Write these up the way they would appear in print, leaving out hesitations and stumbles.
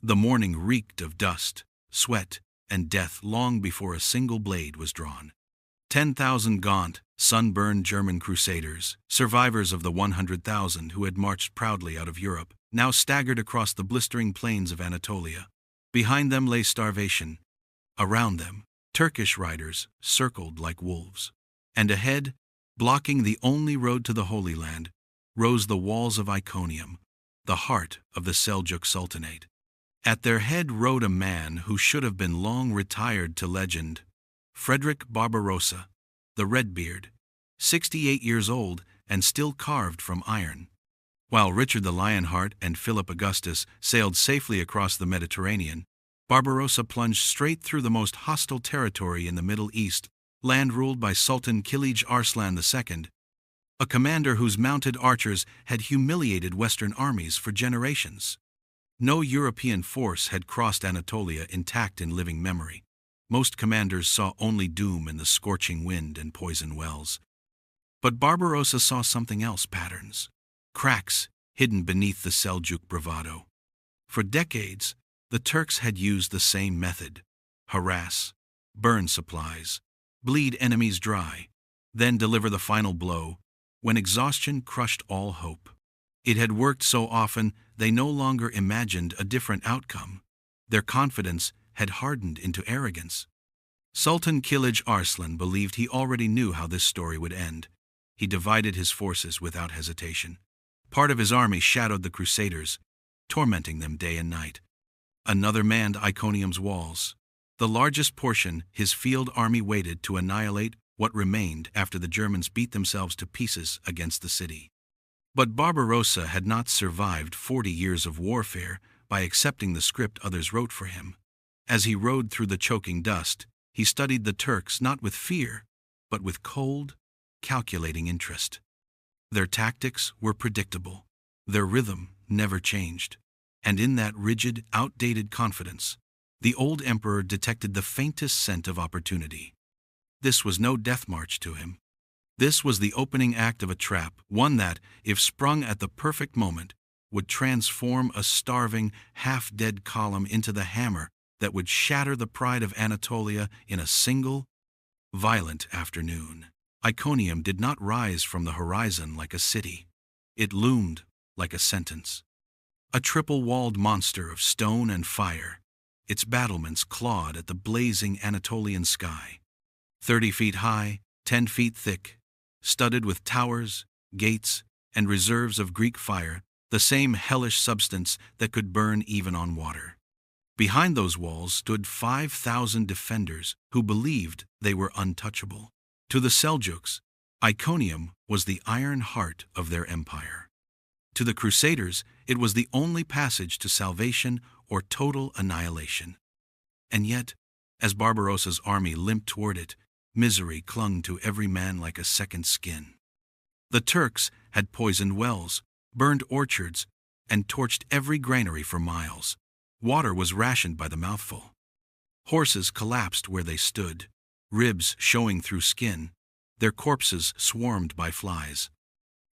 The morning reeked of dust, sweat, and death long before a single blade was drawn. 10,000 gaunt, sunburned German crusaders, survivors of the 100,000 who had marched proudly out of Europe, now staggered across the blistering plains of Anatolia. Behind them lay starvation. Around them, Turkish riders circled like wolves. And ahead, blocking the only road to the Holy Land, rose the walls of Iconium, the heart of the Seljuk Sultanate. At their head rode a man who should have been long retired to legend, Frederick Barbarossa, the Redbeard, 68 years old and still carved from iron. While Richard the Lionheart and Philip Augustus sailed safely across the Mediterranean, Barbarossa plunged straight through the most hostile territory in the Middle East, land ruled by Sultan Kilij Arslan II, a commander whose mounted archers had humiliated Western armies for generations. No European force had crossed Anatolia intact in living memory. Most commanders saw only doom in the scorching wind and poison wells. But Barbarossa saw something else: patterns, cracks hidden beneath the Seljuk bravado. For decades, the Turks had used the same method: harass, burn supplies, bleed enemies dry, then deliver the final blow when exhaustion crushed all hope. It had worked so often they no longer imagined a different outcome. Their confidence had hardened into arrogance. Sultan Kilij Arslan believed he already knew how this story would end. He divided his forces without hesitation. Part of his army shadowed the Crusaders, tormenting them day and night. Another manned Iconium's walls. The largest portion his field army waited to annihilate what remained after the Germans beat themselves to pieces against the city. But Barbarossa had not survived 40 years of warfare by accepting the script others wrote for him. As he rode through the choking dust, he studied the Turks not with fear, but with cold, calculating interest. Their tactics were predictable. Their rhythm never changed. And in that rigid, outdated confidence, the old emperor detected the faintest scent of opportunity. This was no death march to him. This was the opening act of a trap, one that, if sprung at the perfect moment, would transform a starving, half-dead column into the hammer that would shatter the pride of Anatolia in a single, violent afternoon. Iconium did not rise from the horizon like a city. It loomed like a sentence. A triple-walled monster of stone and fire, its battlements clawed at the blazing Anatolian sky. 30 feet high, 10 feet thick, studded with towers, gates, and reserves of Greek fire, the same hellish substance that could burn even on water. Behind those walls stood 5,000 defenders who believed they were untouchable. To the Seljuks, Iconium was the iron heart of their empire. To the Crusaders, it was the only passage to salvation or total annihilation. And yet, as Barbarossa's army limped toward it, misery clung to every man like a second skin. The Turks had poisoned wells, burned orchards, and torched every granary for miles. Water was rationed by the mouthful. Horses collapsed where they stood, ribs showing through skin, their corpses swarmed by flies.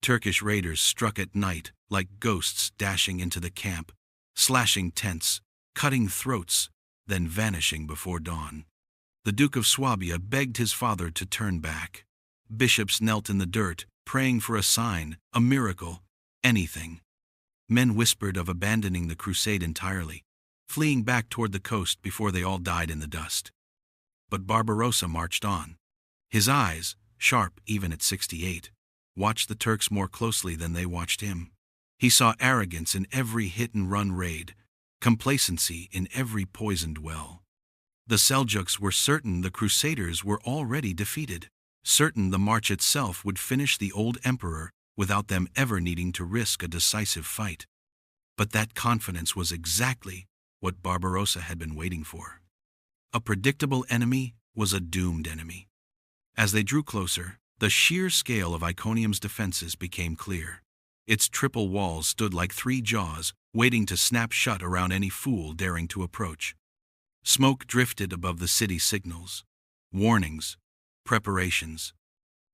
Turkish raiders struck at night like ghosts dashing into the camp, slashing tents, cutting throats, then vanishing before dawn. The Duke of Swabia begged his father to turn back. Bishops knelt in the dirt, praying for a sign, a miracle, anything. Men whispered of abandoning the crusade entirely, fleeing back toward the coast before they all died in the dust. But Barbarossa marched on. His eyes, sharp even at 68, watched the Turks more closely than they watched him. He saw arrogance in every hit-and-run raid, complacency in every poisoned well. The Seljuks were certain the Crusaders were already defeated, certain the march itself would finish the old emperor without them ever needing to risk a decisive fight. But that confidence was exactly what Barbarossa had been waiting for. A predictable enemy was a doomed enemy. As they drew closer, the sheer scale of Iconium's defenses became clear. Its triple walls stood like 3 jaws, waiting to snap shut around any fool daring to approach. Smoke drifted above the city signals. Warnings, preparations.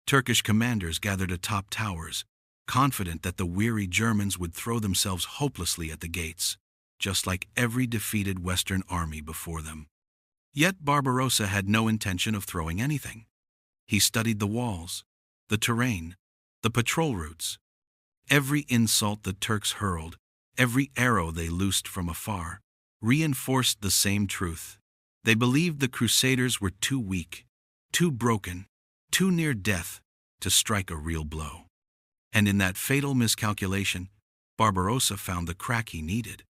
Turkish commanders gathered atop towers, confident that the weary Germans would throw themselves hopelessly at the gates. just like every defeated Western army before them. Yet Barbarossa had no intention of throwing anything. He studied the walls, the terrain, the patrol routes. Every insult the Turks hurled, every arrow they loosed from afar, reinforced the same truth. They believed the Crusaders were too weak, too broken, too near death to strike a real blow. And in that fatal miscalculation, Barbarossa found the crack he needed.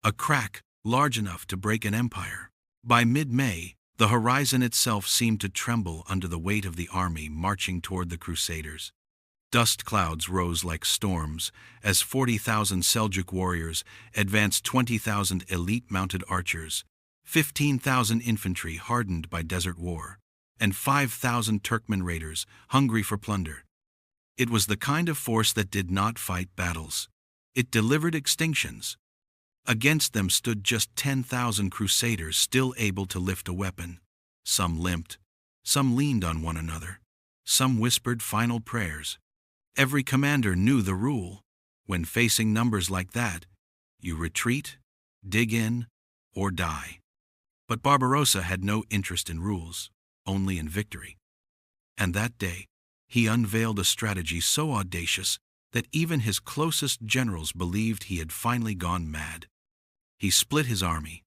A crack large enough to break an empire. By mid-May, the horizon itself seemed to tremble under the weight of the army marching toward the Crusaders. Dust clouds rose like storms as 40,000 Seljuk warriors advanced 20,000 elite mounted archers, 15,000 infantry hardened by desert war, and 5,000 Turkmen raiders hungry for plunder. It was the kind of force that did not fight battles. It delivered extinctions. Against them stood just 10,000 Crusaders still able to lift a weapon. Some limped, some leaned on one another, some whispered final prayers. Every commander knew the rule. When facing numbers like that, you retreat, dig in, or die. But Barbarossa had no interest in rules, only in victory. And that day, he unveiled a strategy so audacious that even his closest generals believed he had finally gone mad. He split his army.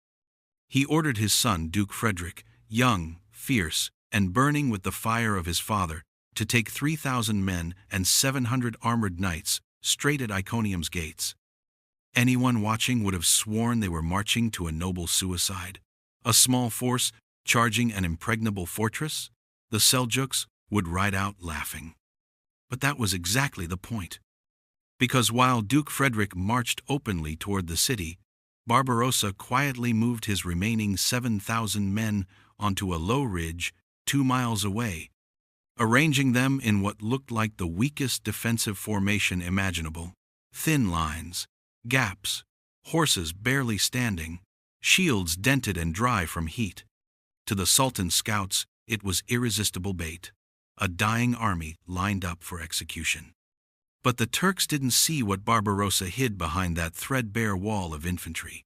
He ordered his son, Duke Frederick, young, fierce, and burning with the fire of his father, to take 3,000 men and 700 armored knights straight at Iconium's gates. Anyone watching would have sworn they were marching to a noble suicide. A small force charging an impregnable fortress? The Seljuks would ride out laughing. But that was exactly the point. Because while Duke Frederick marched openly toward the city, Barbarossa quietly moved his remaining 7,000 men onto a low ridge 2 miles away, arranging them in what looked like the weakest defensive formation imaginable. Thin lines, gaps, horses barely standing, shields dented and dry from heat. To the Sultan's scouts, it was irresistible bait, a dying army lined up for execution. But the Turks didn't see what Barbarossa hid behind that threadbare wall of infantry.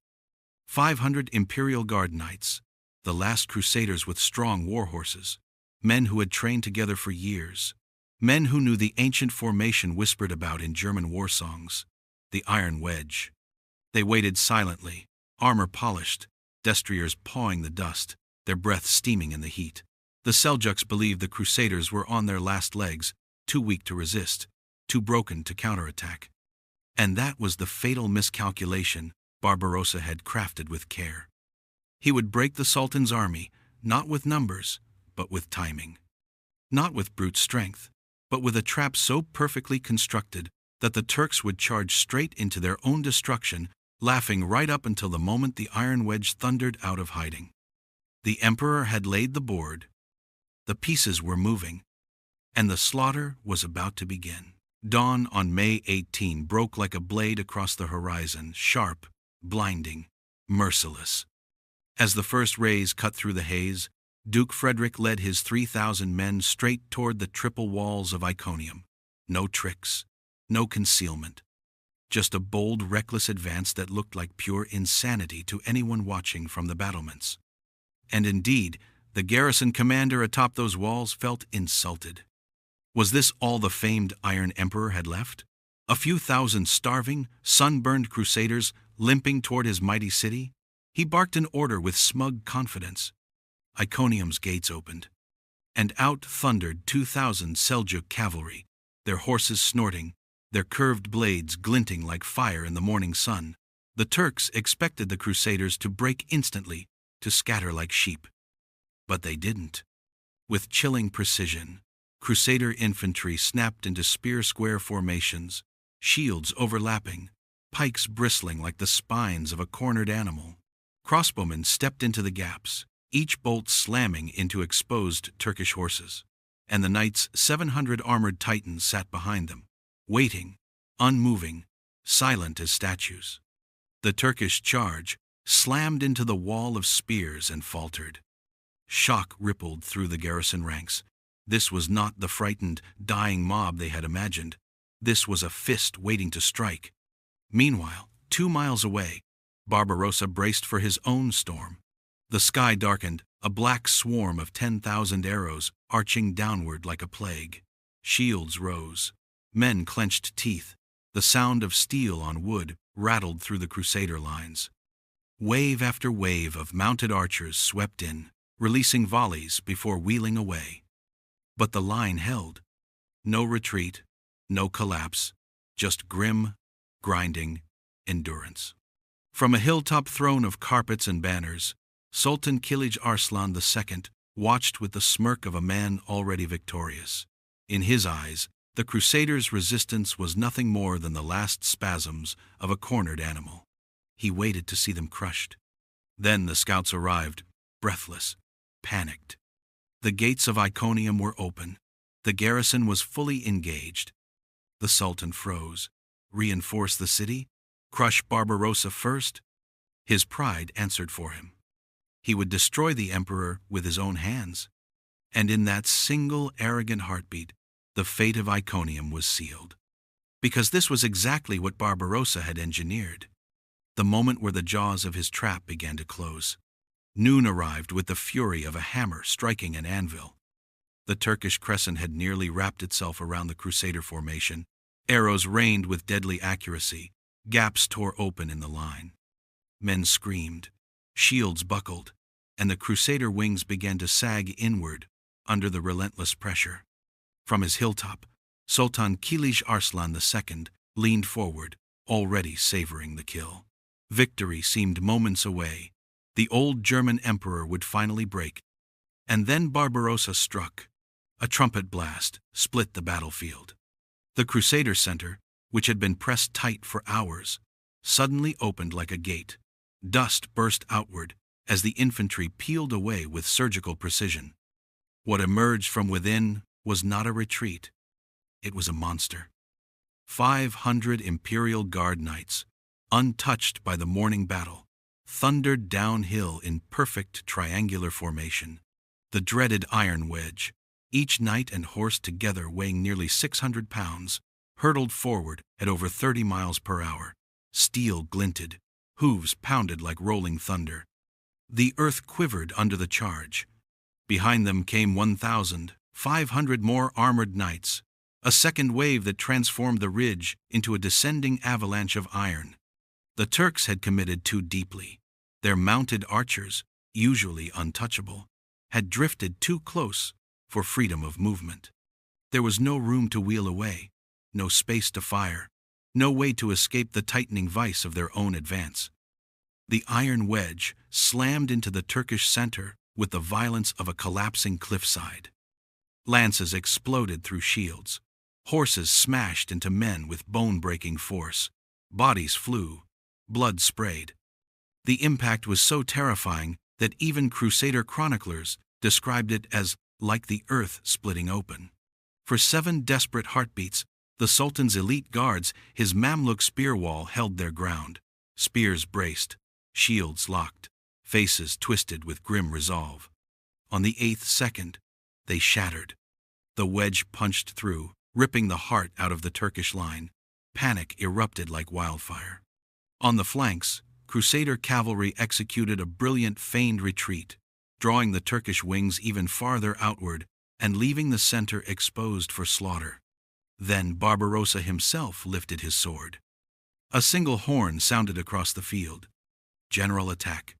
500 Imperial Guard knights, the last Crusaders with strong war horses, men who had trained together for years, men who knew the ancient formation whispered about in German war songs, the iron wedge. They waited silently, armor polished, destriers pawing the dust, their breath steaming in the heat. The Seljuks believed the Crusaders were on their last legs, too weak to resist, too broken to counterattack. And that was the fatal miscalculation Barbarossa had crafted with care. He would break the Sultan's army, not with numbers, but with timing. Not with brute strength, but with a trap so perfectly constructed that the Turks would charge straight into their own destruction, laughing right up until the moment the iron wedge thundered out of hiding. The Emperor had laid the board. The pieces were moving, and the slaughter was about to begin. Dawn on May 18 broke like a blade across the horizon, sharp, blinding, merciless. As the first rays cut through the haze, Duke Frederick led his 3,000 men straight toward the triple walls of Iconium. No tricks, no concealment. Just a bold, reckless advance that looked like pure insanity to anyone watching from the battlements. And indeed, the garrison commander atop those walls felt insulted. Was this all the famed Iron Emperor had left? A few thousand starving, sunburned Crusaders limping toward his mighty city? He barked an order with smug confidence. Iconium's gates opened, and out thundered 2,000 Seljuk cavalry, their horses snorting, their curved blades glinting like fire in the morning sun. The Turks expected the Crusaders to break instantly, to scatter like sheep. But they didn't. With chilling precision, Crusader infantry snapped into spear-square formations, shields overlapping, pikes bristling like the spines of a cornered animal. Crossbowmen stepped into the gaps, each bolt slamming into exposed Turkish horses. And the knights' 700 armored titans sat behind them, waiting, unmoving, silent as statues. The Turkish charge slammed into the wall of spears and faltered. Shock rippled through the garrison ranks. This was not the frightened, dying mob they had imagined. This was a fist waiting to strike. Meanwhile, 2 miles away, Barbarossa braced for his own storm. The sky darkened, a black swarm of 10,000 arrows arching downward like a plague. Shields rose. Men clenched teeth. The sound of steel on wood rattled through the Crusader lines. Wave after wave of mounted archers swept in, releasing volleys before wheeling away. But the line held. No retreat, no collapse, just grim, grinding endurance. From a hilltop throne of carpets and banners, Sultan Kilij Arslan II watched with the smirk of a man already victorious. In his eyes, the Crusaders' resistance was nothing more than the last spasms of a cornered animal. He waited to see them crushed. Then the scouts arrived, breathless, panicked. The gates of Iconium were open. The garrison was fully engaged. The Sultan froze. Reinforce the city? Crush Barbarossa first? His pride answered for him. He would destroy the emperor with his own hands. And in that single arrogant heartbeat, the fate of Iconium was sealed. Because this was exactly what Barbarossa had engineered. The moment where the jaws of his trap began to close. Noon arrived with the fury of a hammer striking an anvil. The Turkish crescent had nearly wrapped itself around the Crusader formation. Arrows rained with deadly accuracy. Gaps tore open in the line. Men screamed. Shields buckled. And the Crusader wings began to sag inward under the relentless pressure. From his hilltop, Sultan Kilij Arslan II leaned forward, already savoring the kill. Victory seemed moments away. The old German emperor would finally break. And then Barbarossa struck. A trumpet blast split the battlefield. The Crusader center, which had been pressed tight for hours, suddenly opened like a gate. Dust burst outward as the infantry peeled away with surgical precision. What emerged from within was not a retreat. It was a monster. 500 Imperial Guard knights, untouched by the morning battle, thundered downhill in perfect triangular formation. The dreaded iron wedge, each knight and horse together weighing nearly 600 pounds, hurtled forward at over 30 miles per hour. Steel glinted, hooves pounded like rolling thunder. The earth quivered under the charge. Behind them came 1,500 more armored knights, a second wave that transformed the ridge into a descending avalanche of iron. The Turks had committed too deeply. Their mounted archers, usually untouchable, had drifted too close for freedom of movement. There was no room to wheel away, no space to fire, no way to escape the tightening vice of their own advance. The iron wedge slammed into the Turkish center with the violence of a collapsing cliffside. Lances exploded through shields. Horses smashed into men with bone-breaking force. Bodies flew. Blood sprayed. The impact was so terrifying that even Crusader chroniclers described it as like the earth splitting open. For 7 desperate heartbeats, the Sultan's elite guards, his Mamluk spear wall, held their ground. Spears braced, shields locked, faces twisted with grim resolve. On the 8th second, they shattered. The wedge punched through, ripping the heart out of the Turkish line. Panic erupted like wildfire. On the flanks, Crusader cavalry executed a brilliant feigned retreat, drawing the Turkish wings even farther outward and leaving the center exposed for slaughter. Then Barbarossa himself lifted his sword. A single horn sounded across the field. General attack.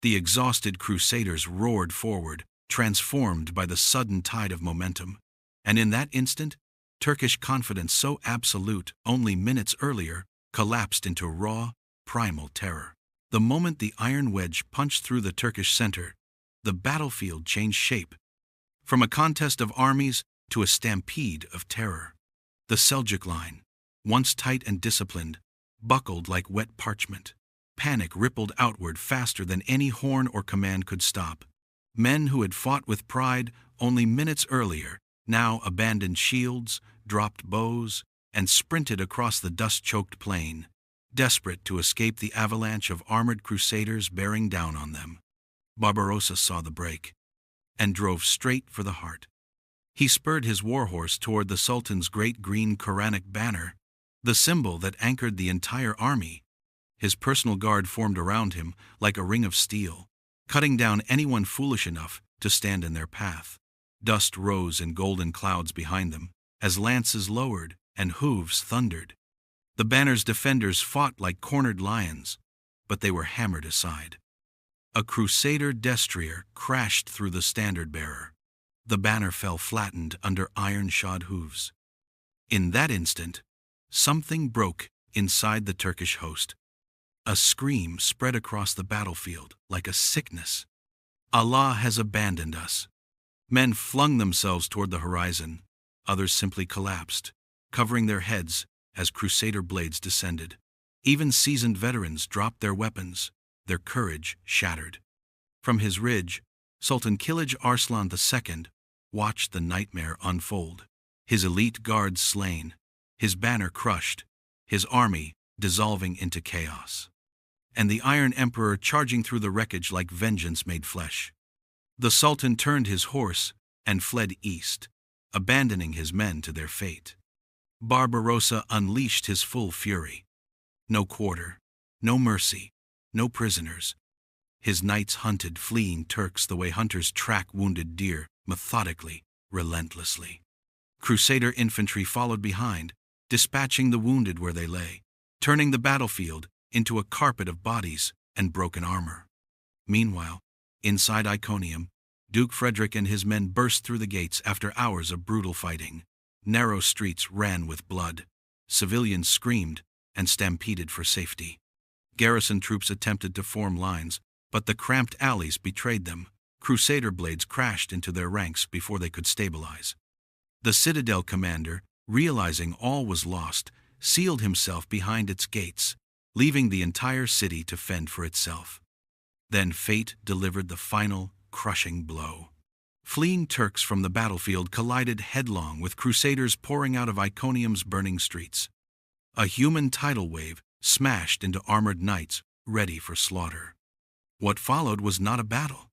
The exhausted Crusaders roared forward, transformed by the sudden tide of momentum. And in that instant, Turkish confidence so absolute only minutes earlier collapsed into raw, primal terror. The moment the iron wedge punched through the Turkish center, the battlefield changed shape. From a contest of armies to a stampede of terror. The Seljuk line, once tight and disciplined, buckled like wet parchment. Panic rippled outward faster than any horn or command could stop. Men who had fought with pride only minutes earlier now abandoned shields, dropped bows, and sprinted across the dust-choked plain, desperate to escape the avalanche of armored Crusaders bearing down on them. Barbarossa saw the break and drove straight for the heart. He spurred his warhorse toward the Sultan's great green Quranic banner, the symbol that anchored the entire army. His personal guard formed around him like a ring of steel, cutting down anyone foolish enough to stand in their path. Dust rose in golden clouds behind them, as lances lowered and hooves thundered. The banner's defenders fought like cornered lions, but they were hammered aside. A Crusader destrier crashed through the standard-bearer. The banner fell flattened under iron-shod hooves. In that instant, something broke inside the Turkish host. A scream spread across the battlefield like a sickness. Allah has abandoned us. Men flung themselves toward the horizon. Others simply collapsed, covering their heads as Crusader blades descended. Even seasoned veterans dropped their weapons, their courage shattered. From his ridge, Sultan Kilij Arslan II watched the nightmare unfold. His elite guards slain, his banner crushed, his army dissolving into chaos, and the Iron Emperor charging through the wreckage like vengeance made flesh. The Sultan turned his horse and fled east, abandoning his men to their fate. Barbarossa unleashed his full fury. No quarter, no mercy, no prisoners. His knights hunted fleeing Turks the way hunters track wounded deer, methodically, relentlessly. Crusader infantry followed behind, dispatching the wounded where they lay, turning the battlefield into a carpet of bodies and broken armor. Meanwhile, inside Iconium, Duke Frederick and his men burst through the gates after hours of brutal fighting. Narrow streets ran with blood. Civilians screamed and stampeded for safety. Garrison troops attempted to form lines, but the cramped alleys betrayed them. Crusader blades crashed into their ranks before they could stabilize. The citadel commander, realizing all was lost, sealed himself behind its gates, leaving the entire city to fend for itself. Then fate delivered the final, crushing blow. Fleeing Turks from the battlefield collided headlong with Crusaders pouring out of Iconium's burning streets. A human tidal wave smashed into armored knights ready for slaughter. What followed was not a battle.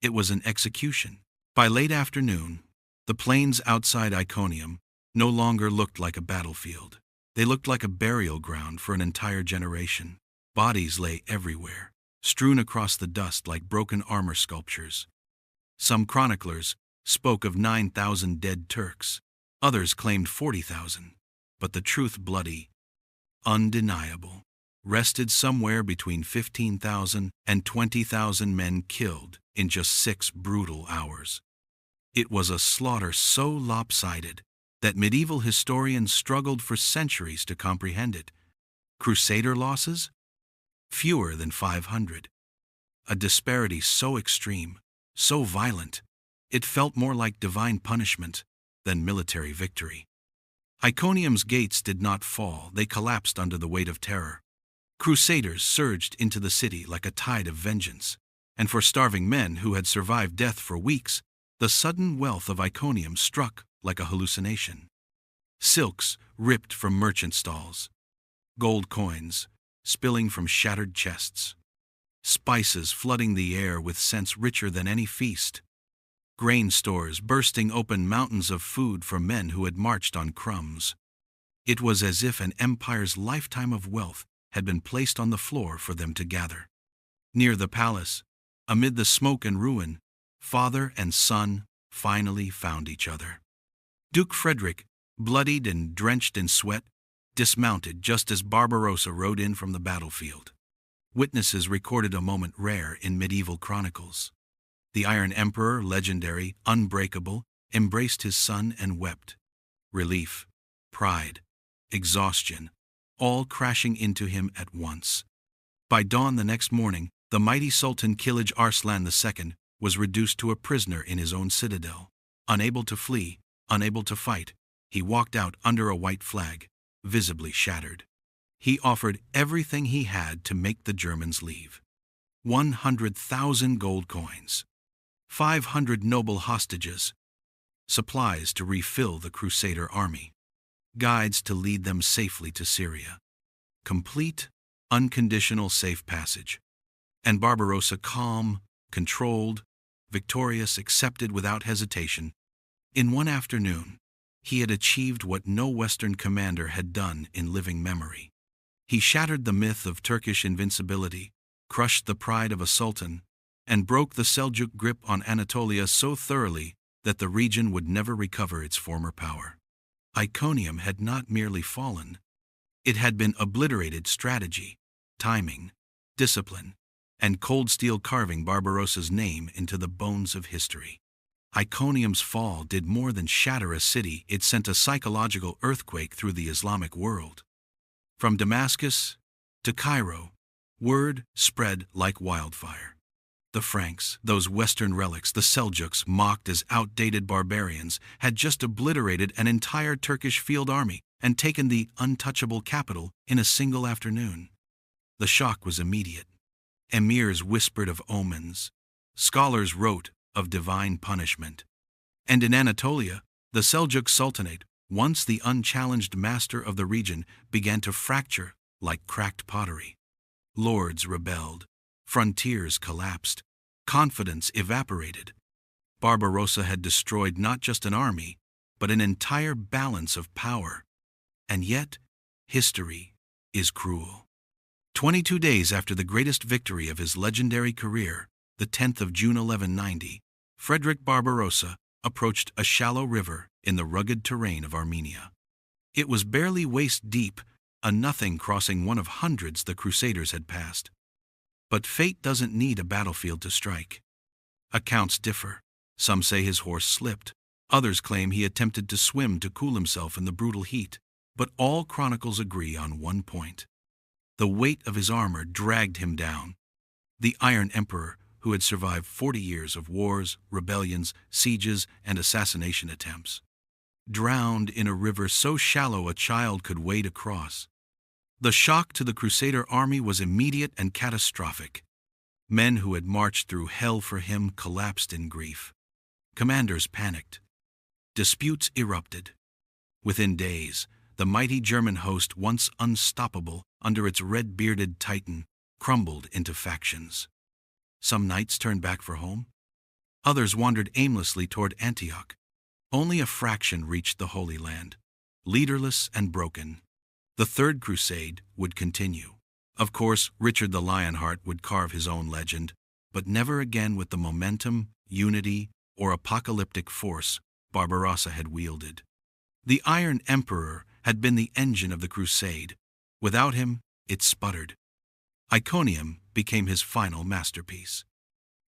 It was an execution. By late afternoon, the plains outside Iconium no longer looked like a battlefield. They looked like a burial ground for an entire generation. Bodies lay everywhere, strewn across the dust like broken armor sculptures. Some chroniclers spoke of 9,000 dead Turks. Others claimed 40,000. But the truth, bloody, undeniable, rested somewhere between 15,000 and 20,000 men killed in just 6 brutal hours. It was a slaughter so lopsided that medieval historians struggled for centuries to comprehend it. Crusader losses? Fewer than 500. A disparity so extreme, so violent, it felt more like divine punishment than military victory. Iconium's gates did not fall, they collapsed under the weight of terror. Crusaders surged into the city like a tide of vengeance, and for starving men who had survived death for weeks, the sudden wealth of Iconium struck like a hallucination. Silks ripped from merchant stalls, gold coins spilling from shattered chests, spices flooding the air with scents richer than any feast, grain stores bursting open mountains of food for men who had marched on crumbs. It was as if an empire's lifetime of wealth had been placed on the floor for them to gather. Near the palace, amid the smoke and ruin, father and son finally found each other. Duke Frederick, bloodied and drenched in sweat, dismounted just as Barbarossa rode in from the battlefield. Witnesses recorded a moment rare in medieval chronicles. The Iron Emperor, legendary, unbreakable, embraced his son and wept. Relief, pride, exhaustion, all crashing into him at once. By dawn the next morning, the mighty Sultan Kilij Arslan II was reduced to a prisoner in his own citadel. Unable to flee, unable to fight, he walked out under a white flag, visibly shattered. He offered everything he had to make the Germans leave. 100,000 gold coins, 500 noble hostages, supplies to refill the Crusader army, guides to lead them safely to Syria. Complete, unconditional safe passage. And Barbarossa, calm, controlled, victorious, accepted without hesitation. In one afternoon, he had achieved what no Western commander had done in living memory. He shattered the myth of Turkish invincibility, crushed the pride of a sultan, and broke the Seljuk grip on Anatolia so thoroughly that the region would never recover its former power. Iconium had not merely fallen. It had been obliterated. Strategy, timing, discipline, and cold steel carving Barbarossa's name into the bones of history. Iconium's fall did more than shatter a city, it sent a psychological earthquake through the Islamic world. From Damascus to Cairo, word spread like wildfire. The Franks, those Western relics the Seljuks mocked as outdated barbarians, had just obliterated an entire Turkish field army and taken the untouchable capital in a single afternoon. The shock was immediate. Emirs whispered of omens. Scholars wrote of divine punishment. And in Anatolia, the Seljuk Sultanate, once the unchallenged master of the region, began to fracture like cracked pottery. Lords rebelled. Frontiers collapsed. Confidence evaporated. Barbarossa had destroyed not just an army, but an entire balance of power. And yet, history is cruel. 22 days after the greatest victory of his legendary career, the 10th of June 1190, Frederick Barbarossa approached a shallow river in the rugged terrain of Armenia. It was barely waist deep, a nothing crossing one of hundreds the Crusaders had passed. But fate doesn't need a battlefield to strike. Accounts differ. Some say his horse slipped. Others claim he attempted to swim to cool himself in the brutal heat. But all chronicles agree on one point. The weight of his armor dragged him down. The Iron Emperor, who had survived 40 years of wars, rebellions, sieges, and assassination attempts, drowned in a river so shallow a child could wade across. The shock to the Crusader army was immediate and catastrophic. Men who had marched through hell for him collapsed in grief. Commanders panicked. Disputes erupted. Within days, the mighty German host, once unstoppable under its red-bearded titan, crumbled into factions. Some knights turned back for home. Others wandered aimlessly toward Antioch. Only a fraction reached the Holy Land, leaderless and broken. The Third Crusade would continue. Of course, Richard the Lionheart would carve his own legend, but never again with the momentum, unity, or apocalyptic force Barbarossa had wielded. The Iron Emperor had been the engine of the crusade. Without him, it sputtered. Iconium became his final masterpiece.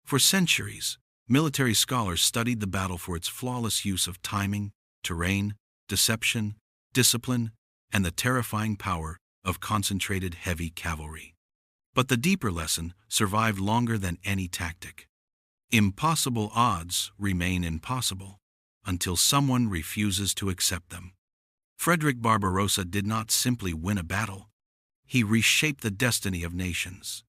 For centuries, military scholars studied the battle for its flawless use of timing, terrain, deception, discipline, and the terrifying power of concentrated heavy cavalry. But the deeper lesson survived longer than any tactic. Impossible odds remain impossible until someone refuses to accept them. Frederick Barbarossa did not simply win a battle. He reshaped the destiny of nations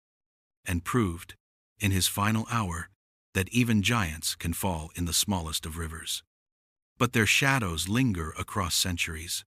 and proved, in his final hour, that even giants can fall in the smallest of rivers. But their shadows linger across centuries.